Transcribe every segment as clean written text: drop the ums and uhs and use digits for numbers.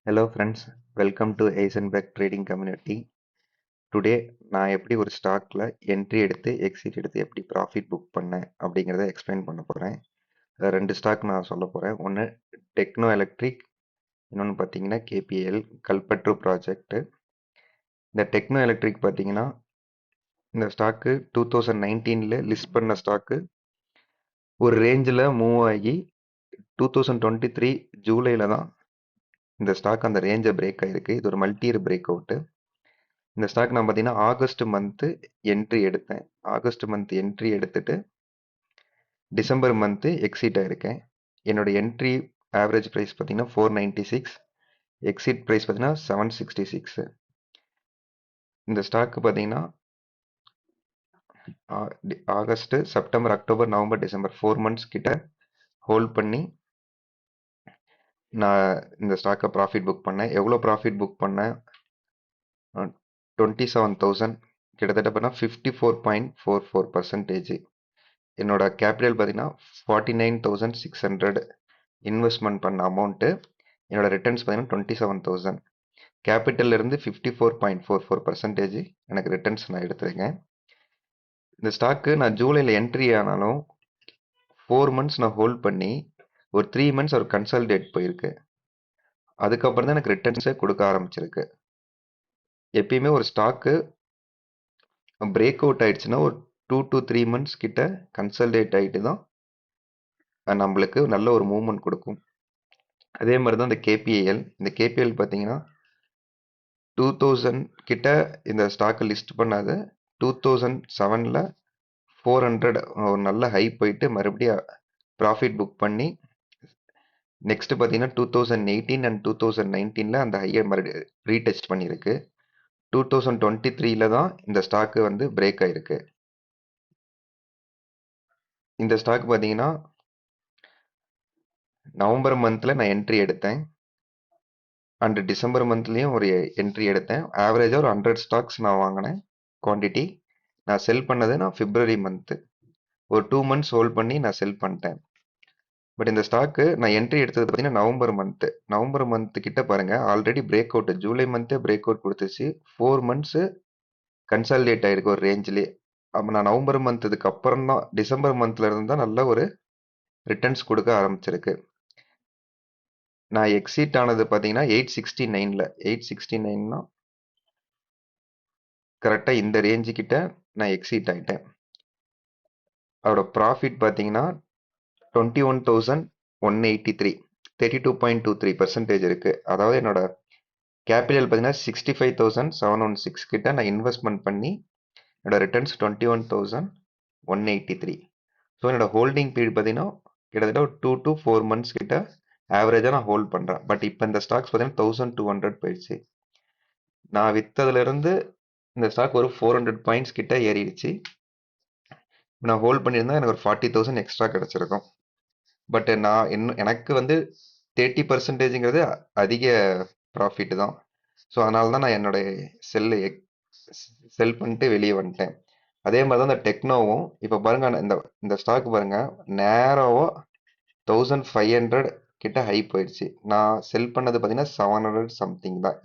Hello friends, welcome to Eisenberg Trading Community. Today நான் எப்படி ஒரு ஸ்டாக்ல என்ட்ரி எடுத்து எக்ஸிட் எடுத்து எப்படி ப்ராஃபிட் புக் பண்ணேன் அப்படிங்கிறத எக்ஸ்பிளைன் பண்ண போகிறேன். ரெண்டு ஸ்டாக் நான் சொல்ல போகிறேன். ஒன்று டெக்னோ எலக்ட்ரிக், இன்னொன்று பார்த்தீங்கன்னா கேபிஎல் கல்பட்ரு ப்ராஜெக்ட். இந்த டெக்னோ எலக்ட்ரிக் பார்த்தீங்கன்னா இந்த ஸ்டாக்கு 2019 லிஸ்ட் பண்ண ஸ்டாக்கு ஒரு ரேஞ்சில் மூவ் ஆகி 2023 ஜூலையில் தான் இந்த ஸ்டாக் அந்த ரேஞ்சை பிரேக் ஆகிருக்கு. இது ஒரு மல்டி இயர் பிரேக் அவுட்டு. இந்த ஸ்டாக் நான் பார்த்தீங்கன்னா ஆகஸ்ட் மந்த்து என்ட்ரி எடுத்தேன். ஆகஸ்ட் மந்த் என்ட்ரி எடுத்துட்டு டிசம்பர் மந்த்து எக்ஸிட் ஆயிருக்கேன். என்னோட என்ட்ரி ஆவரேஜ் ப்ரைஸ் பார்த்தீங்கன்னா 496, எக்ஸிட் ப்ரைஸ் பார்த்தீங்கன்னா 766. இந்த ஸ்டாக்கு பார்த்தீங்கன்னா August, September, October, November, December 4 months கிட்ட ஹோல்ட் பண்ணி நான் இந்த ஸ்டாக்கை ப்ராஃபிட் புக் பண்ணேன். எவ்வளோ ப்ராஃபிட் புக் பண்ணேன்? 27,000, கிட்டத்தட்ட பார்த்தா 54.44%. என்னோட கேபிட்டல் பார்த்தீங்கன்னா 49,600 இன்வெஸ்ட்மெண்ட் பண்ண அமௌண்ட்டு. என்னோட ரிட்டர்ன்ஸ் பார்த்தீங்கன்னா 27,000. கேபிட்டல் இருந்து 54.44% எனக்கு ரிட்டர்ன்ஸ் நான் எடுத்துருக்கேன். இந்த ஸ்டாக்கு நான் ஜூலையில் என்ட்ரி ஆனாலும் 4 மந்த்ஸ் நான் ஹோல்ட் பண்ணி ஒரு 3 மந்த்ஸ் ஒரு கன்சால்டேட் போயிருக்கு. அதுக்கப்புறம் தான் எனக்கு ரிட்டர்ன்ஸே கொடுக்க ஆரம்பிச்சிருக்கு. எப்பயுமே ஒரு ஸ்டாக்கு பிரேக் அவுட் ஆயிடுச்சுன்னா ஒரு 2 to 3 மந்த்ஸ் கிட்ட கன்சால்டேட் ஆகிட்டு தான் நம்மளுக்கு நல்ல ஒரு மூவ்மெண்ட் கொடுக்கும். அதே மாதிரி தான் இந்த கேபிஐஎல். இந்த கேபிஎல் பார்த்தீங்கன்னா 2000 கிட்ட இந்த ஸ்டாக்கை லிஸ்ட் பண்ணாத 2007 400 ஒரு நல்ல ஹை போயிட்டு மறுபடியும் ப்ராஃபிட் புக் பண்ணி நெக்ஸ்ட் பார்த்தீங்கன்னா 2018 அண்ட் 2019 அந்த ஹையை மறுபடியும் ரீடெஸ்ட் பண்ணியிருக்கு. 2023 தான் இந்த ஸ்டாக்கு வந்து பிரேக் ஆயிருக்கு. இந்த ஸ்டாக் பார்த்தீங்கன்னா நவம்பர் மந்த்தில் நான் என்ட்ரி எடுத்தேன் அண்ட் டிசம்பர் மந்த்லேயும் ஒரு என்ட்ரி எடுத்தேன். ஆவரேஜாக ஒரு 100 ஸ்டாக்ஸ் நான் வாங்கினேன் குவான்டிட்டி. நான் செல் பண்ணது நான் பிப்ரவரி மந்த்து ஒரு 2 மந்த்ஸ் ஹோல்ட் பண்ணி நான் செல் பண்ணிட்டேன். பட் இந்த ஸ்டாக்கு நான் என்ட்ரி எடுத்தது பார்த்தீங்கன்னா நவம்பர் மந்த்து கிட்ட பாருங்க ஆல்ரெடி பிரேக் அவுட் ஜூலை மந்த்தே பிரேக் அவுட் கொடுத்துச்சு. 4 மந்த்ஸு கன்சாலிடேட் ஆயிருக்கு ஒரு ரேஞ்சிலே. அப்போ நான் நவம்பர் மந்த்துக்கு அப்புறம் தான் டிசம்பர் மந்த்ல இருந்து தான் நல்ல ஒரு ரிட்டர்ன்ஸ் கொடுக்க ஆரம்பிச்சிருக்கு. நான் எக்ஸிட் ஆனது பார்த்தீங்கன்னா 869 கரெக்டாக இந்த ரேஞ்சு கிட்ட நான் எக்ஸிட் ஆகிட்டேன். அதோட ப்ராஃபிட் பார்த்தீங்கன்னா 21,183, 32.23% இருக்கு. அதாவது என்னோட கேபிட்டல் பார்த்தீங்கன்னா 65,716 கிட்ட நான் இன்வெஸ்ட்மெண்ட் பண்ணி என்னோட ரிட்டர்ன்ஸ் 21,183. ஸோ என்னோட ஹோல்டிங் பீரியட் பார்த்தீங்கன்னா கிட்டத்தட்ட ஒரு 2 to 4 மந்த்ஸ் கிட்ட ஆவரேஜாக நான் ஹோல்ட் பண்ணுறேன். பட் இப்போ இந்த ஸ்டாக்ஸ் பார்த்தீங்கன்னா 1200 போயிடுச்சு. நான் விற்றதுலேருந்து இந்த ஸ்டாக் ஒரு 400 பாயிண்ட்ஸ் கிட்ட ஏறிடுச்சு. நான் ஹோல்ட் பண்ணியிருந்தா எனக்கு ஒரு 40,000 எக்ஸ்ட்ரா கிடச்சிருக்கும். பட் நான் எனக்கு வந்து 30%ங்கிறது அதிக ப்ராஃபிட் தான். ஸோ அதனால தான் நான் என்னோட செல் பண்ணிட்டு வெளியே வந்துட்டேன். அதே மாதிரி தான் இந்த டெக்னோவும் இப்போ பாருங்க இந்த ஸ்டாக் பாருங்க நேராவோ 1500 கிட்ட ஹை போயிடுச்சு. நான் செல் பண்ணது பார்த்தீங்கன்னா 700 சம்திங் தான்.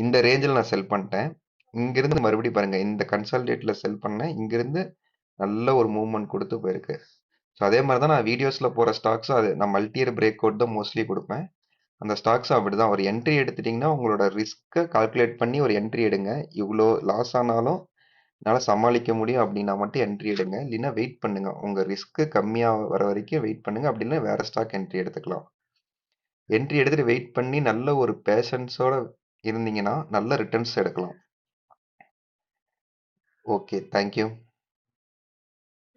இந்த ரேஞ்சில் நான் செல் பண்ணிட்டேன். இங்கிருந்து மறுபடியும் பாருங்க இந்த கன்சால்டேட்டில் செல் பண்ணேன். இங்கிருந்து நல்ல ஒரு மூவ்மெண்ட் கொடுத்து போயிருக்கு. ஸோ அதே மாதிரி தான் நான் வீடியோஸில் போகிற ஸ்டாக்ஸும் அது நான் மல்டி இயர் பிரேக் அவுட் தான் மோஸ்ட்லி கொடுப்பேன். அந்த ஸ்டாக்ஸும் அப்படி தான். ஒரு என்ட்ரி எடுத்துட்டிங்கன்னா உங்களோட ரிஸ்க்கை கால்குலேட் பண்ணி ஒரு என்ட்ரி எடுங்க. இவ்வளோ லாஸ் ஆனாலும் என்னால் சமாளிக்க முடியும் அப்படின்னா மட்டும் என்ட்ரி எடுங்க. இல்லைன்னா வெயிட் பண்ணுங்க. உங்கள் ரிஸ்க்கு கம்மியாக வர வரைக்கும் வெயிட் பண்ணுங்க. அப்படி இல்லைன்னா வேறு ஸ்டாக் என்ட்ரி எடுத்துக்கலாம். என்ட்ரி எடுத்துகிட்டு வெயிட் பண்ணி நல்ல ஒரு பேஷன்ஸோட இருந்தீங்கன்னா நல்ல ரிட்டர்ன்ஸ் எடுக்கலாம். Okay, thank you.